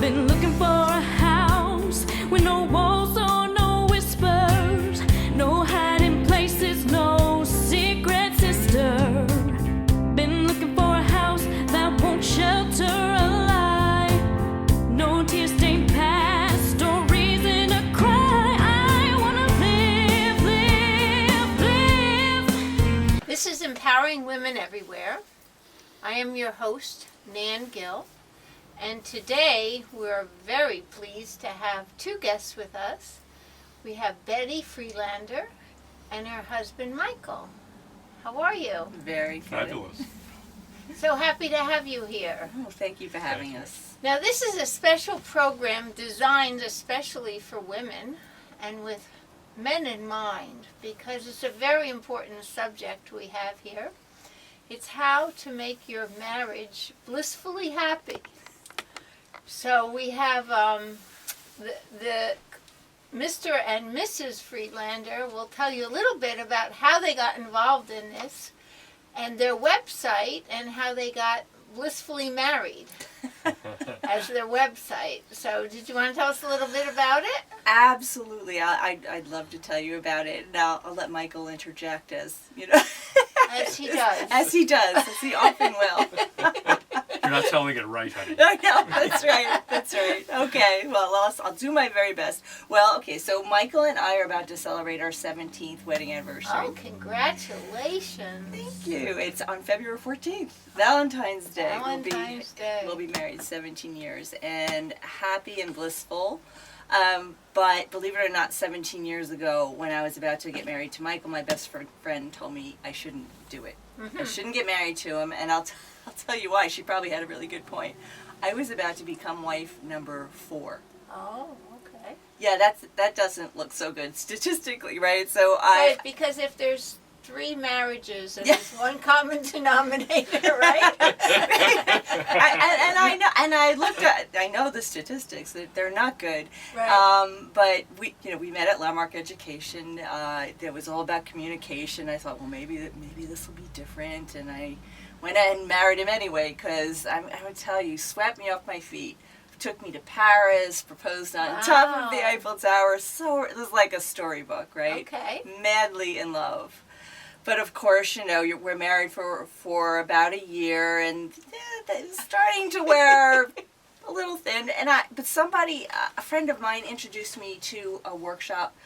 I've been looking for a house with no walls or no whispers, no hiding places, no secret sister. Been looking for a house that won't shelter a lie, no tear-stained past or reason to cry. I wanna live, live, live. This is Empowering Women Everywhere. I am your host, Nan Gill, and today we're very pleased to have two guests with us. We have Bette Friedlander and her husband, Michael. How are you? Very good. Fabulous. So happy to have you here. Oh, thank you for having us. Now, this is a special program designed especially for women and with men in mind, because it's a very important subject we have here. It's how to make your marriage blissfully happy. So we have the Mr. and Mrs. Friedlander will tell you a little bit about how they got involved in this and their website and how they got blissfully married as their website. So did you want to tell us a little bit about it? Absolutely. I'd love to tell you about it. Now I'll let Michael interject as, you know. As he does. As he does. As he often will. You're not telling it right, honey. I know. That's right. That's right. Okay. Well, I'll do my very best. Well, okay. So Michael and I are about to celebrate our 17th wedding anniversary. Oh, congratulations. Thank you. It's on February 14th. Valentine's Day. Valentine's Day. We'll be married 17 years and happy and blissful. But believe it or not, 17 years ago, when I was about to get married to Michael, my best friend told me I shouldn't do it. I shouldn't get married to him, and I'll tell you why. She probably had a really good point. I was about to become wife number 4. Oh, okay. Yeah, that doesn't look so good statistically, right? So Right, because if there's 3 marriages and there's one common denominator, right? I know the statistics, that they're not good. Right. But we met at Landmark Education. It was all about communication. I thought, well, maybe this will be different, and I went ahead and married him anyway, because I would tell you, swept me off my feet. Took me to Paris, proposed on top of the Eiffel Tower. So it was like a storybook, right? Okay. Madly in love. But of course, we're married for about a year, and it's starting to wear a little thin. But somebody, a friend of mine, introduced me to a workshop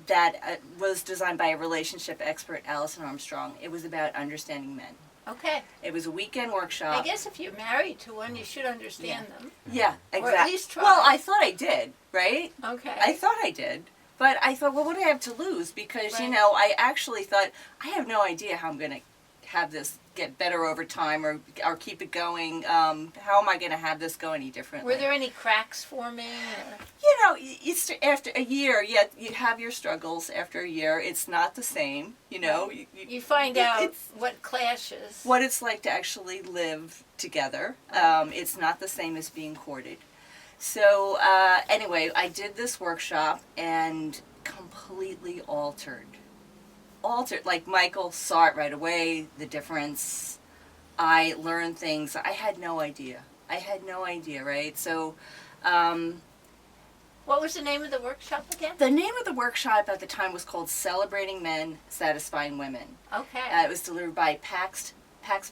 that was designed by a relationship expert, Allison Armstrong. It was about understanding men. Okay. It was a weekend workshop. I guess if you're married to one, you should understand them. Yeah, exactly. Or at least try. Well, I thought I did, right? Okay. I thought I did. But I thought, well, what do I have to lose? Because, Right. I actually thought, I have no idea how I'm going to have this get better over time or keep it going. How am I going to have this go any differently? Were there any cracks forming? After a year, you have your struggles after a year. It's not the same, You find out what clashes. what it's like to actually live together. It's not the same as being courted. So anyway, I did this workshop and completely altered. Like Michael saw it right away, the difference. I learned things. I had no idea, right? So What was the name of the workshop again? the name of the workshop at the time was called Celebrating Men, Satisfying Women. Okay. It was delivered by PAX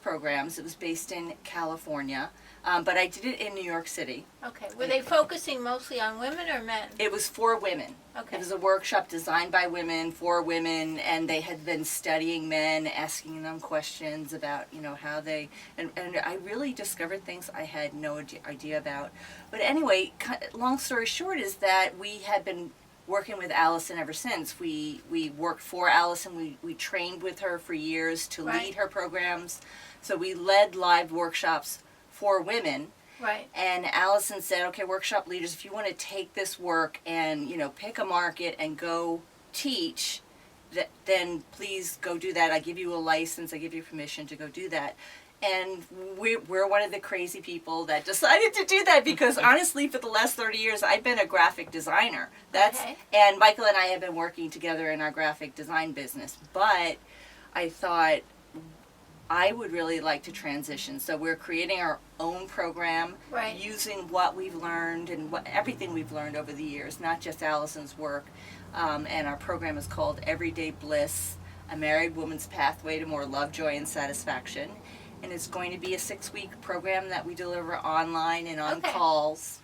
Programs. It was based in California, but I did it in New York City. Okay. Were they focusing mostly on women or men? It was for women. Okay. It was a workshop designed by women, for women, and they had been studying men, asking them questions about, how they, and I really discovered things I had no idea about. But anyway, long story short is that we had been working with Allison ever since. We worked for Allison. We trained with her for years to lead her programs. So we led live workshops for women. Right. And Allison said, okay, workshop leaders, if you want to take this work and, pick a market and go teach, then please go do that. I give you a license. I give you permission to go do that. And we're one of the crazy people that decided to do that because honestly, for the last 30 years, I've been a graphic designer. And Michael and I have been working together in our graphic design business. But I thought, I would really like to transition. So we're creating our own program, Right. using what we've learned and everything we've learned over the years, not just Allison's work. And our program is called Everyday Bliss, A Married Woman's Pathway to More Love, Joy, and Satisfaction. And it's going to be a 6-week program that we deliver online and on Okay. calls.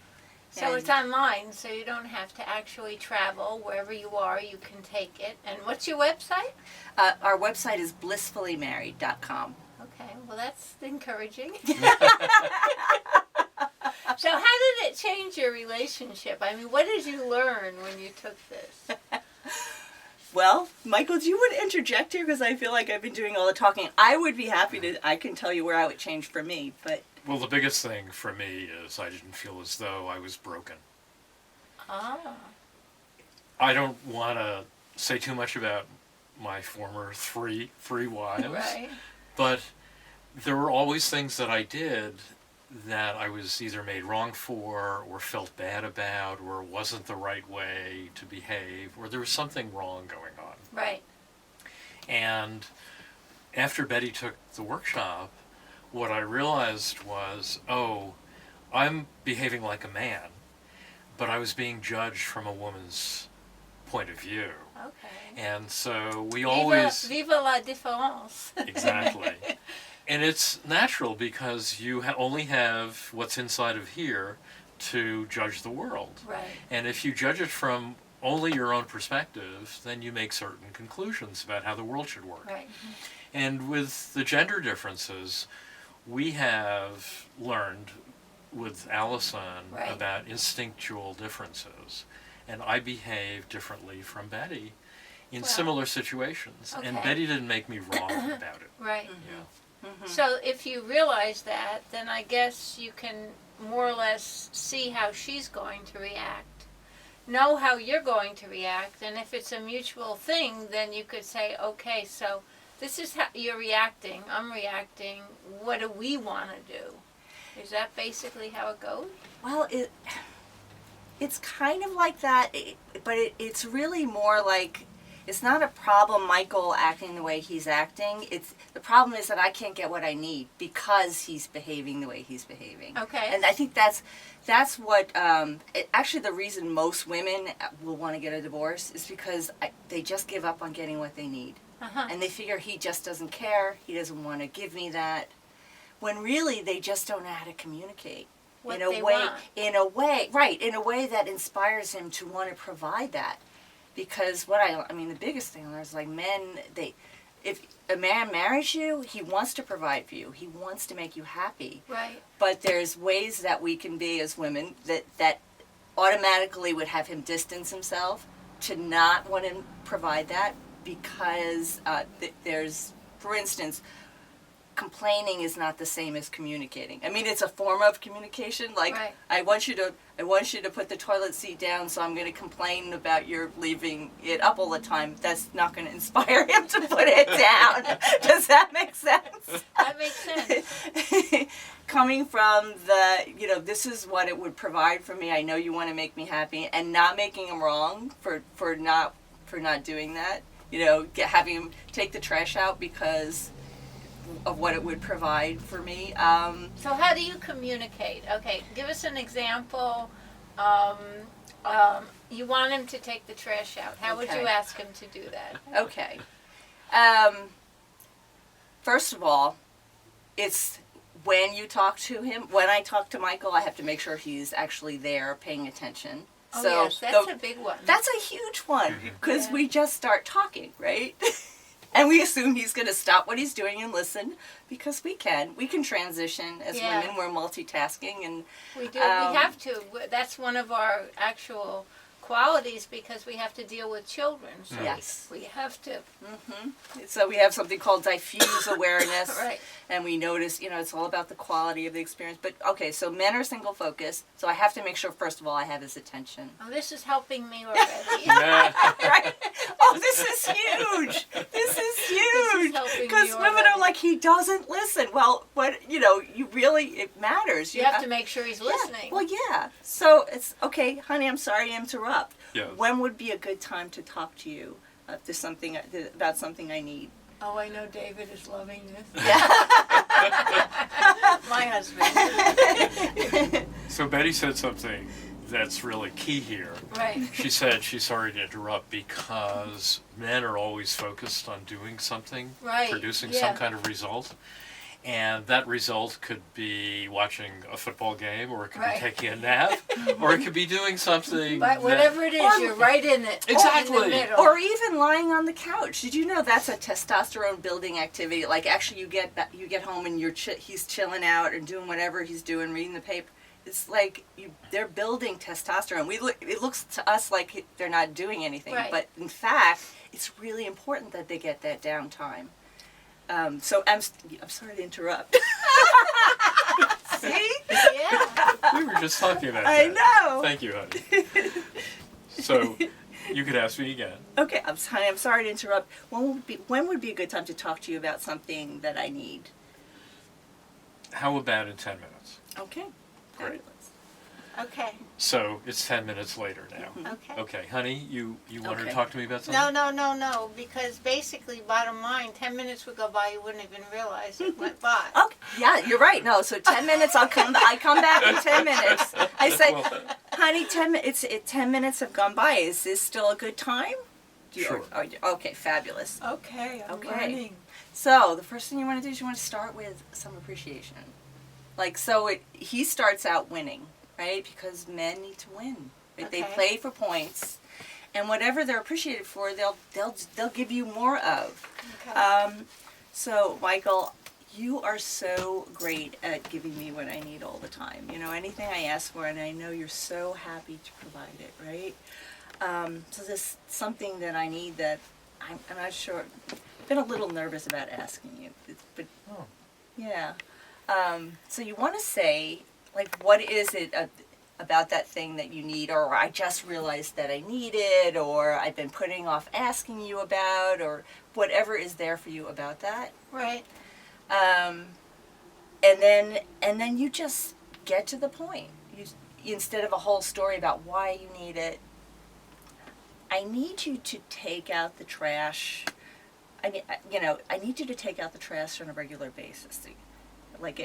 So And- it's online, so you don't have to actually travel. Wherever you are, you can take it. And what's your website? Our website is blissfullymarried.com. Okay, well that's encouraging. So how did it change your relationship? I mean, what did you learn when you took this? Well, Michael, do you want to interject here? Because I feel like I've been doing all the talking. I would be happy to, I can tell you where how it changed for me, but... Well, the biggest thing for me is I didn't feel as though I was broken. Ah, I don't want to say too much about my former three wives, right. but there were always things that I did that I was either made wrong for or felt bad about or wasn't the right way to behave or there was something wrong going on. Right. And after Betty took the workshop, what I realized was, oh, I'm behaving like a man, but I was being judged from a woman's point of view. Okay. And so we Viva, always... viva la différence. Exactly. And it's natural because you only have what's inside of here to judge the world. Right. And if you judge it from only your own perspective, then you make certain conclusions about how the world should work. Right. And with the gender differences, we have learned with Allison Right. about instinctual differences. And I behave differently from Betty in Well, similar situations. And okay. Betty didn't make me wrong about it. Right. Yeah. So if you realize that, then I guess you can more or less see how she's going to react, know how you're going to react, and if it's a mutual thing, then you could say, okay, so this is how you're reacting, I'm reacting, what do we want to do? Is that basically how it goes? Well, it's kind of like that, but it's really more like, it's not a problem Michael acting the way he's acting. The problem is that I can't get what I need because he's behaving the way he's behaving. Okay. And I think that's what, actually the reason most women will want to get a divorce is because they just give up on getting what they need. Uh-huh. And they figure he just doesn't care, he doesn't want to give me that. When really they just don't know how to communicate. What in a they way, want. in a way that inspires him to want to provide that. Because I mean, the biggest thing is like men, if a man marries you, he wants to provide for you. He wants to make you happy. Right. But there's ways that we can be as women that automatically would have him distance himself to not want to provide that because there's, for instance, complaining is not the same as communicating. I mean, it's a form of communication. Like, Right. I want you to put the toilet seat down, so I'm going to complain about your leaving it up all the time. That's not going to inspire him to put it down. Does that make sense? That makes sense. Coming from this is what it would provide for me. I know you want to make me happy, and not making him wrong for not doing that. Having him take the trash out because of what it would provide for me. So how do you communicate? Okay, give us an example. You want him to take the trash out. How would Okay. you ask him to do that? Okay. First of all, it's when you talk to him. When I talk to Michael, I have to make sure he's actually there, paying attention. Oh, So yes, that's a big one. that's a huge one because Yeah. we just start talking, right? And we assume he's going to stop what he's doing and listen because we can transition as Yeah. women. We're multitasking and We do. We have to. That's one of our actual qualities because we have to deal with children. So Yes. we have to. so we have something called diffuse awareness. Right. And we notice, it's all about the quality of the experience. But okay, so men are single focused. So I have to make sure, first of all, I have his attention. Oh, this is helping me already. Yeah. Right? Oh, this is huge. This is huge. helping me Because women already. are like, he doesn't listen. Well, it matters. You have to make sure he's Yeah. listening. Well, yeah. So it's, okay, honey, I'm sorry to interrupt. Yeah. When would be a good time to talk to you about something I need? Oh, I know David is loving this. My husband. So Betty said something that's really key here. Right. She said she's sorry to interrupt because men are always focused on doing something, Right, producing yeah. some kind of result. And that result could be watching a football game, or it could Right. be taking a nap, or it could be doing something. But whatever it is, you're right in it. Exactly. In the middle. Or even lying on the couch. Did you know that's a testosterone building activity? Like actually, you get home and he's chilling out and doing whatever he's doing, reading the paper. It's like they're building testosterone. It looks to us like they're not doing anything, Right. but in fact, it's really important that they get that downtime. So I'm sorry to interrupt. See? Yeah. We were just talking about I that. know. Thank you, honey. So, you could ask me again. Okay, I'm sorry to interrupt. When would be a good time to talk to you about something that I need? How about in 10 minutes? Okay. Great. Fabulous. Okay. So, it's 10 minutes later now. Okay. Okay, honey, you wanted Okay. to talk to me about something? No, because basically, bottom line, 10 minutes would go by, you wouldn't even realize it went by. Okay. Yeah, you're right. No, so 10 minutes. I come back in 10 minutes. I say, Well, honey, 10 minutes have gone by. Is this still a good time? Sure. Okay, fabulous. Okay, I'm Okay. learning. So the first thing you want to do is you want to start with some appreciation. Like he starts out winning, right? Because men need to win. Right? They Okay. play for points, and whatever they're appreciated for, they'll give you more of. Okay. So Michael, you are so great at giving me what I need all the time. You know, anything I ask for, and I know you're so happy to provide it, right? So this is something that I need that I'm not sure. I've been a little nervous about asking you, but Oh. yeah. So you want to say, like, what is it about that thing that you need, or I just realized that I need it, or I've been putting off asking you about, or whatever is there for you about that. Right. And then you just get to the point. Instead of a whole story about why you need it, I need you to take out the trash. I need you to take out the trash on a regular basis. Like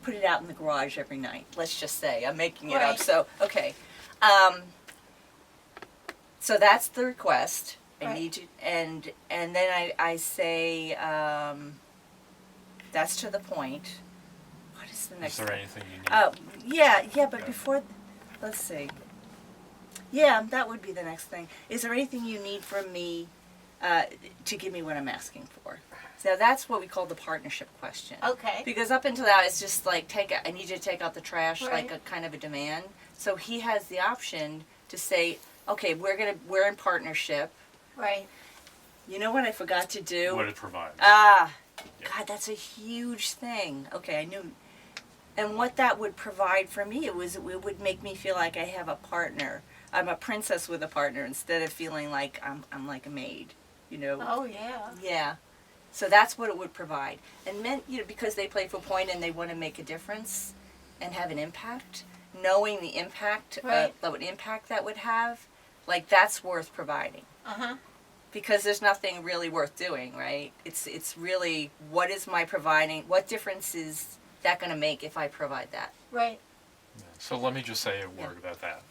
put it out in the garage every night. Let's just say I'm making it up. Right. So okay, so that's the request. I Right. need you, and then I say that's to the point. What is the next? Is there anything you need? Oh, yeah, but Yeah. before, let's see. Yeah, that would be the next thing. Is there anything you need from me to give me what I'm asking for? So that's what we call the partnership question. Okay. Because up until that, it's just like, I need you to take out the trash, Right. like a kind of a demand. So he has the option to say, okay, we're in partnership. Right. You know what I forgot to do? What it provides. Ah, Yeah. God, that's a huge thing. Okay, I knew. And what that would provide for me, it would make me feel like I have a partner. I'm a princess with a partner instead of feeling like I'm like a maid, you know. Oh, yeah. Yeah. So that's what it would provide. And men, because they play for point and they want to make a difference and have an impact, knowing the impact, Right. what impact that would have, like that's worth providing. Uh-huh. Because there's nothing really worth doing, right? It's really, what is my providing, what difference is that going to make if I provide that? Right. Yeah. So let me just say a word about that.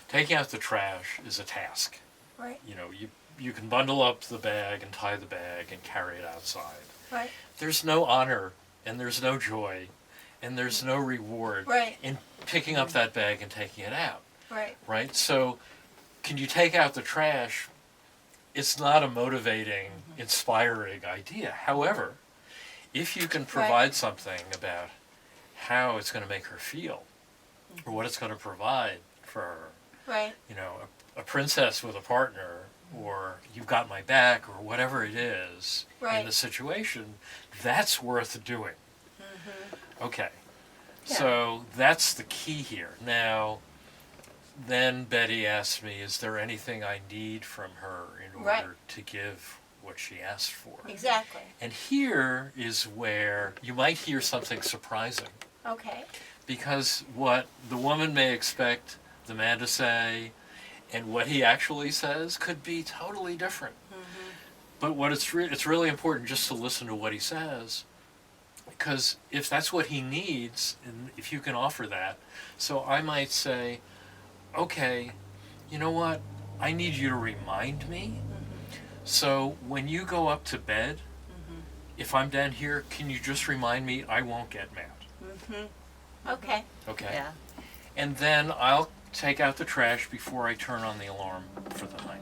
Taking out the trash is a task. Right. You know, you can bundle up the bag and tie the bag and carry it outside. Right. There's no honor and there's no joy and there's no reward Right. in picking up that bag and taking it out, Right. right? So can you take out the trash? It's not a motivating, inspiring idea. However, if you can provide something about how it's going to make her feel or what it's going to provide for her, Right. you know, a princess with a partner, or you've got my back, or whatever it is in Right. the situation, that's worth doing. Okay. Yeah. So that's the key here. Now, then Betty asked me, is there anything I need from her in order Right. to give what she asked for? Exactly. And here is where you might hear something surprising. Okay. Because what the woman may expect the man to say and what he actually says could be totally different. But what it's really important just to listen to what he says, because if that's what he needs, and if you can offer that, so I might say, okay, you know what? I need you to remind me. So when you go up to bed, if I'm down here, can you just remind me I won't get mad? Okay. Okay. Yeah. And then I'll take out the trash before I turn on the alarm for the night.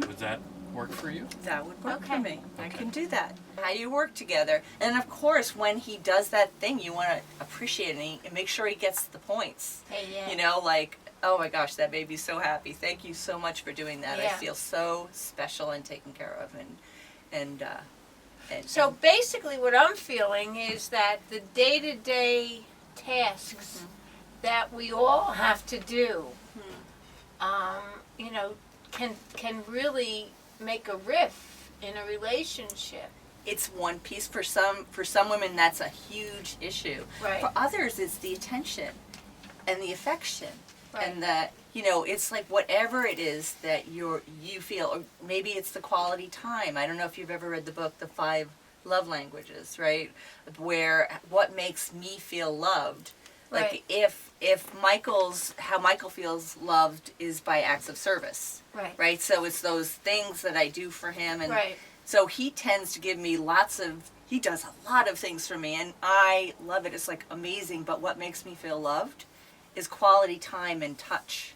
Would that work for you? That would work for Okay. me. I Okay. can do that. How you work together. And of course, when he does that thing, you want to appreciate it and make sure he gets the points. Hey, yeah. You know, like, oh my gosh, that made me so happy. Thank you so much for doing that. I Yeah. feel so special and taken care of. And So basically what I'm feeling is that the day-to-day tasks that we all have to do, you know, can really make a rift in a relationship. it's one piece. For some women, that's a huge issue. Right. For others, it's the attention and the affection. Right. And that, you know, it's like whatever it is that you feel, or maybe it's the quality time. I don't know if you've ever read the book, The 5 Love Languages, right? Where what makes me feel loved. Like Right. if how Michael feels loved is by acts of service. Right. Right? So it's those things that I do for him, and Right. so he tends to give me he does a lot of things for me, and I love it. It's like amazing, but what makes me feel loved is quality time and touch.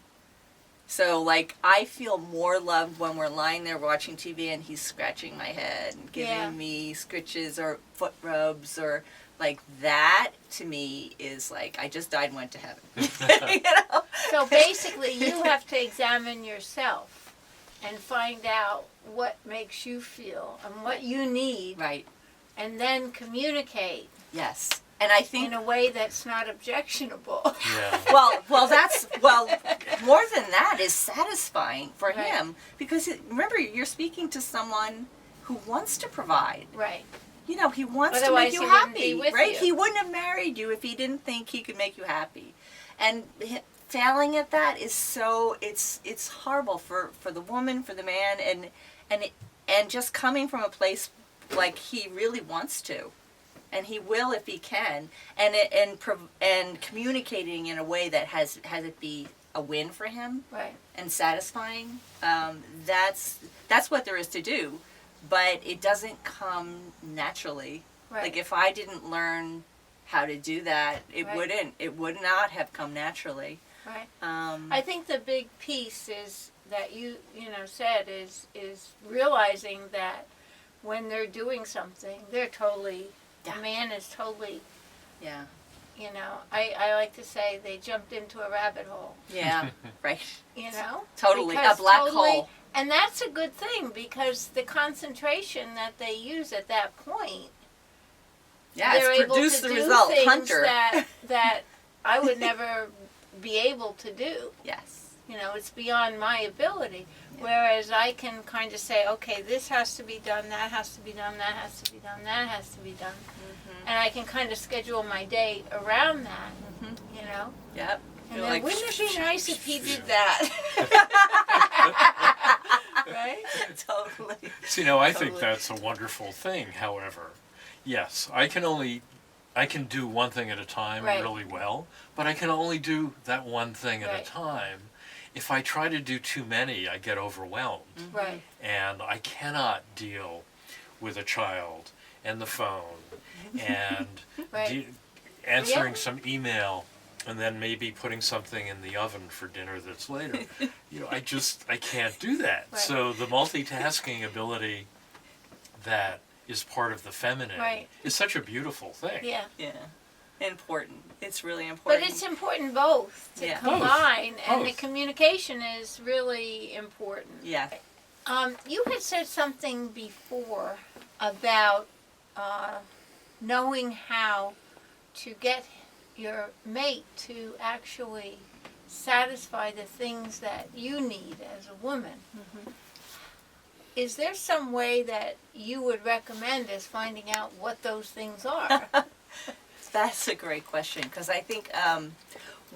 So like I feel more loved when we're lying there watching TV and he's scratching my head and giving Yeah. me scritches or foot rubs, or like that to me is like I just died and went to heaven. You know? So basically you have to examine yourself and find out what makes you feel and what you need, Right. and then communicate Yes. And I think in a way that's not objectionable. Yeah. well, more than that is satisfying for Right. him, because remember, you're speaking to someone who wants to provide. Right. You know, he wants Otherwise to make he you wouldn't be happy, with right? you. He wouldn't have married you if he didn't think he could make you happy. And failing at that is so it's horrible for the woman, for the man, and just coming from a place like he really wants to. And he will if he can, and communicating in a way that has it be a win for him Right. and satisfying. That's what there is to do, but it doesn't come naturally. Right. Like if I didn't learn how to do that, it Right. would not have come naturally. Right. Um, I think the big piece is that you said is realizing that when they're doing something, they're totally, Yeah. the man is totally, yeah, I like to say they jumped into a rabbit hole, yeah, right. Totally, because a black hole. And that's a good thing, because the concentration that they use at that point, Yeah, they're it's able produced to the do result, things Hunter. that I would never be able to do. Yes. It's beyond my ability. Whereas I can kind of say, okay, this has to be done, that has to be done, that has to be done, that has to be done. Mm-hmm. And I can kind of schedule my day around that, Yep. And You're then like, wouldn't it be nice if he did that? Right? Totally. See, now I think Totally. that's a wonderful thing. However, yes, I can do one thing at a time Right. really well, but I can only do that one thing at Right. a time. If I try to do too many, I get overwhelmed, Right. and I cannot deal with a child and the phone and Right. answering Yeah. some email and then maybe putting something in the oven for dinner that's later. I can't do that. Right. So the multitasking ability that is part of the feminine Right. is such a beautiful thing. Yeah. Yeah. Important. It's really But important. it's important both to Yeah. combine, and the Both. communication is really important. Yeah. You had said something before about knowing how to get your mate to actually satisfy the things that you need as a woman. Mm-hmm. Is there some way that you would recommend as finding out what those things are? That's a great question, because I think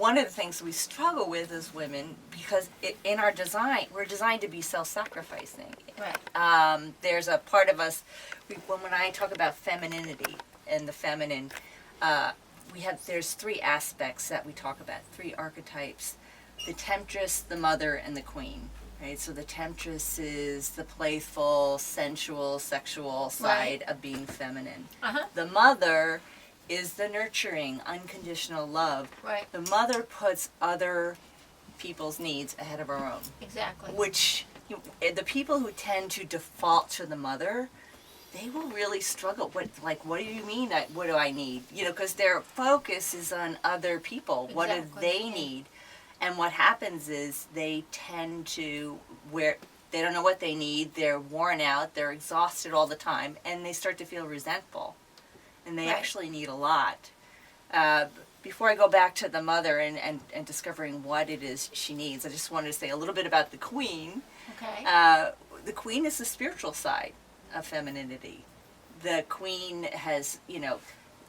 one of the things we struggle with as women, because in our design, we're designed to be self-sacrificing. Right. There's a part of us, when I talk about femininity and the feminine, there's three aspects that we talk about, three archetypes: the temptress, the mother, and the queen. Right? So the temptress is the playful, sensual, sexual side of being feminine. Uh-huh. The mother is the nurturing, unconditional love. Right. The mother puts other people's needs ahead of our own. Exactly. Which, the people who tend to default to the mother, they will really struggle. What do you mean? What do I need? Because their focus is on other people. What do Exactly. they need? And what happens is they tend to, where they don't know what they need, they're worn out, they're exhausted all the time, and they start to feel resentful. And they Right. actually need a lot. Before I go back to the mother and discovering what it is she needs, I just wanted to say a little bit about the queen. Okay. The queen is the spiritual side of femininity. The queen has,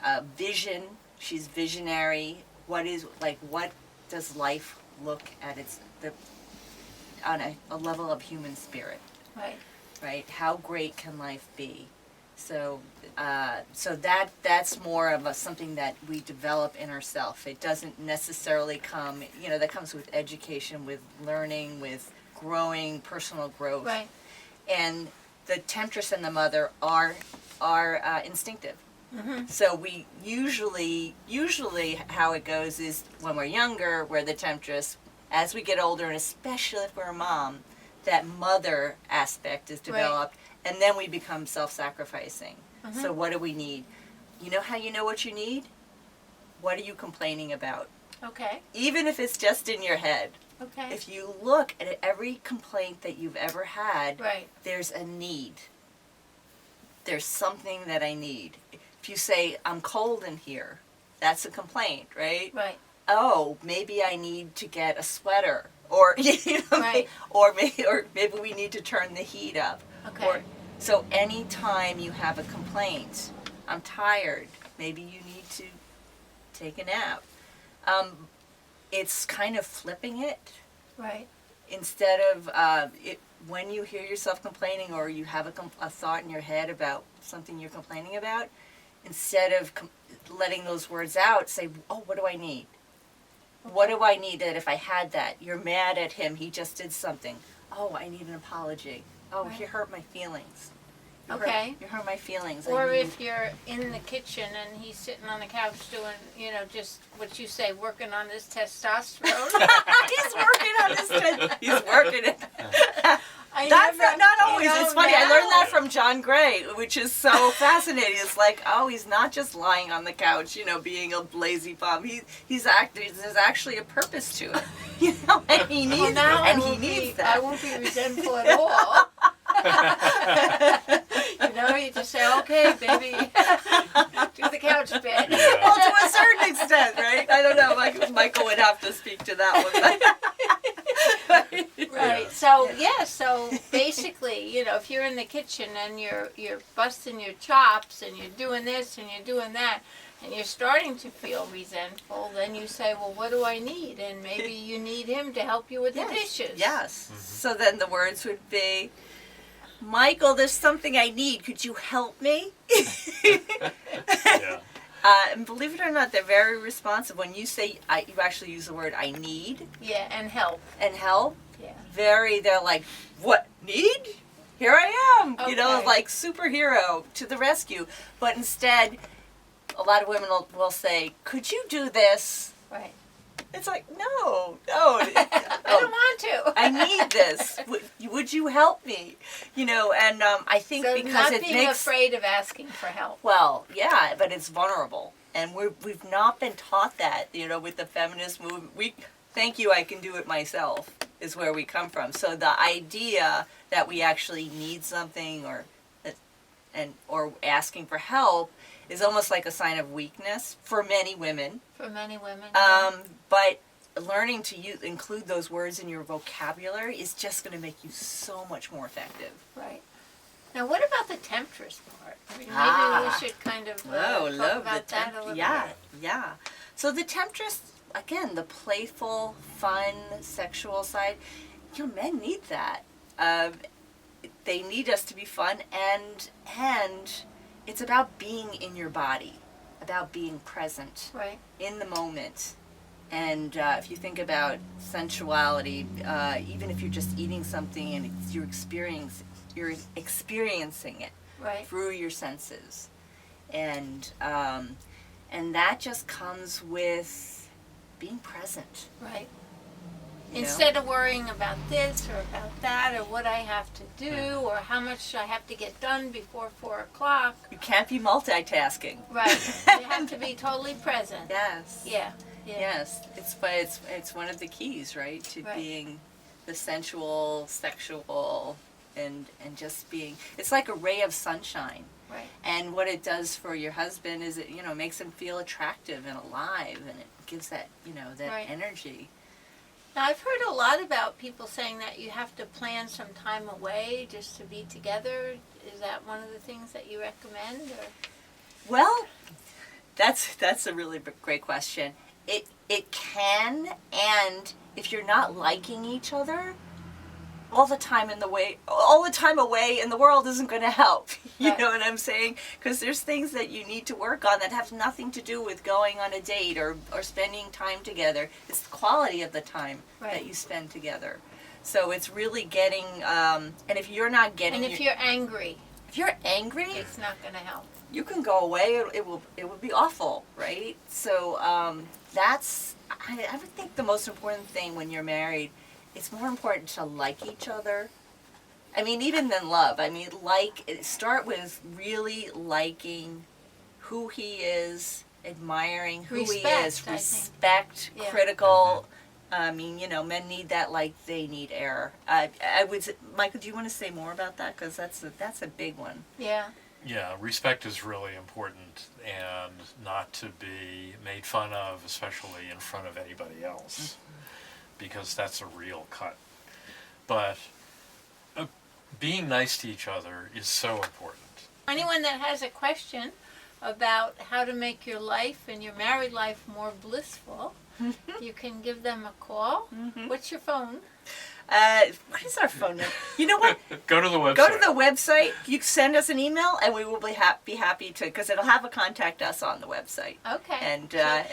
a vision. She's visionary. What does life look at on a level of human spirit, Right. right? How great can life be? So that's more of something that we develop in ourselves. It doesn't necessarily come, that comes with education, with learning, with growing, personal growth. Right. And the temptress and the mother are instinctive. Mm-hmm. So we usually how it goes is when we're younger, we're the temptress. As we get older, and especially if we're a mom, that mother aspect is developed, and then we become self-sacrificing. Mm-hmm. So what do we need? You know how you know what you need? What are you complaining about? Okay. Even if it's just in your head. Okay. If you look at every complaint that you've ever had, Right. there's a need. There's something that I need. If you say, I'm cold in here, that's a complaint, right? Right. Oh, maybe I need to get a sweater. Or, Right. or maybe we need to turn the heat up. Okay. So anytime you have a complaint, I'm tired, maybe you need to take a nap. It's kind of flipping it. Right. Instead of when you hear yourself complaining or you have a thought in your head about something you're complaining about, instead of letting those words out, say, oh, what do I need? What do I need that if I had that? You're mad at him, he just did something. Oh, I need an apology. Oh, Right. he hurt my feelings. Okay. You hurt my feelings. Or if you're in the kitchen and he's sitting on the couch doing, just what you say, working on his testosterone. He's working on his he's working it. That's Not always. It's funny. I learned that from John Gray, which is so fascinating. It's like, oh, he's not just lying on the couch, being a lazy bum. He's there's actually a purpose to it, and he needs that. I won't be resentful at all. You just say, okay, baby, do the couch bit. Well, to a certain extent, right? I don't know. Michael would have to speak to that one. Right. So so basically, if you're in the kitchen and you're busting your chops and you're doing this and you're doing that and you're starting to feel resentful, then you say, well, what do I need? And maybe you need him to help you with the dishes. Yes. Mm-hmm. So then the words would be, Michael, there's something I need. Could you help me? Yeah. And believe it or not, they're very responsive. When you say, you actually use the word I need Yeah, and help. and help. Yeah. They're like, what, need? Here I am, Okay. like superhero to the rescue. But instead, a lot of women will say, could you do this? Right. It's like, no. I don't want to. I need this. Would you help me? And I think So because not it being makes... afraid of asking for help. Well, yeah, but it's vulnerable. And we've not been taught that, with the feminist movement. Thank you, I can do it myself, is where we come from. So the idea that we actually need something or asking for help is almost like a sign of weakness for many women. For many women. But learning to include those words in your vocabulary is just going to make you so much more effective. Right. Now, what about the temptress part? Maybe we should kind of talk about that a little bit. Yeah. So the temptress, again, the playful, fun, sexual side. You know, men need that. They need us to be fun, and it's about being in your body, about being present Right. in the moment. And if you think about sensuality, even if you're just eating something and you're experiencing it Right. through your senses, and that just comes with being present. Right. you know? Instead of worrying about this or about that or what I have to do or how much I have to get done before 4 o'clock. You can't be multitasking. Right. You have to be totally present. Yes. Yeah. Yeah. Yes. It's one of the keys, right, to Right. being the sensual, sexual, and just being. It's like a ray of sunshine. Right. And what it does for your husband is it, makes him feel attractive and alive, and it gives that, that Right. energy. Now, I've heard a lot about people saying that you have to plan some time away just to be together. Is that one of the things that you recommend? Or? Well, that's a really great question. It can, and if you're not liking each other, all the time away in the world isn't going to help. You Right. know what I'm saying? Because there's things that you need to work on that have nothing to do with going on a date or spending time together. It's the quality of the time Right. that you spend together. So it's really getting, and if you're not getting, And if you're angry, if you're angry, it's not going to help. you can go away. It will be awful, right? So that's I would think the most important thing when you're married. It's more important to like each other. I mean, even than love. I mean, start with really liking who he is, admiring who he Respect, is, I think. respect, Yeah. critical. I mean, men need that like they need air. I would say, Michael, do you want to say more about that? Because that's a big one. Yeah. Yeah, respect is really important, and not to be made fun of, especially in front of anybody else, because that's a real cut. But being nice to each other is so important. Anyone that has a question about how to make your life and your married life more blissful, you can give them a call. What's your phone? What is our phone number? You know what? Go to the website. Go to the website. You send us an email, and we will be happy to, because it'll have a contact us on the website. Okay. And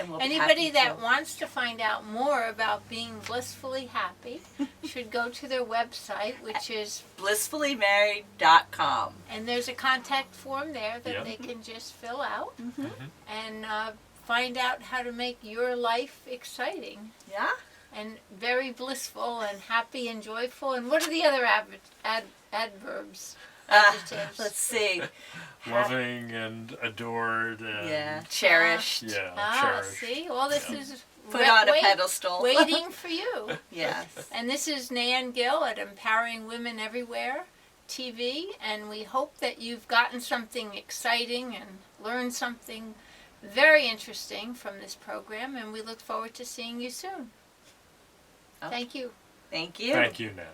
we'll be Anybody happy that to. wants to find out more about being blissfully happy should go to their website, which is, blissfullymarried.com. and there's a contact form there that Yeah. they can just fill out Mhm. and find out how to make your life exciting Yeah. and very blissful and happy and joyful. And what are the other adverbs? Adjectives. Let's see. Loving and adored and Yeah. Cherished. cherished. See, all this is Put on a pedestal. waiting for you. Yes. And this is Nan Gill at Empowering Women Everywhere TV, and we hope that you've gotten something exciting and learned something very interesting from this program, and we look forward to seeing you soon. Okay. Thank you. Thank you. Thank you, Nan.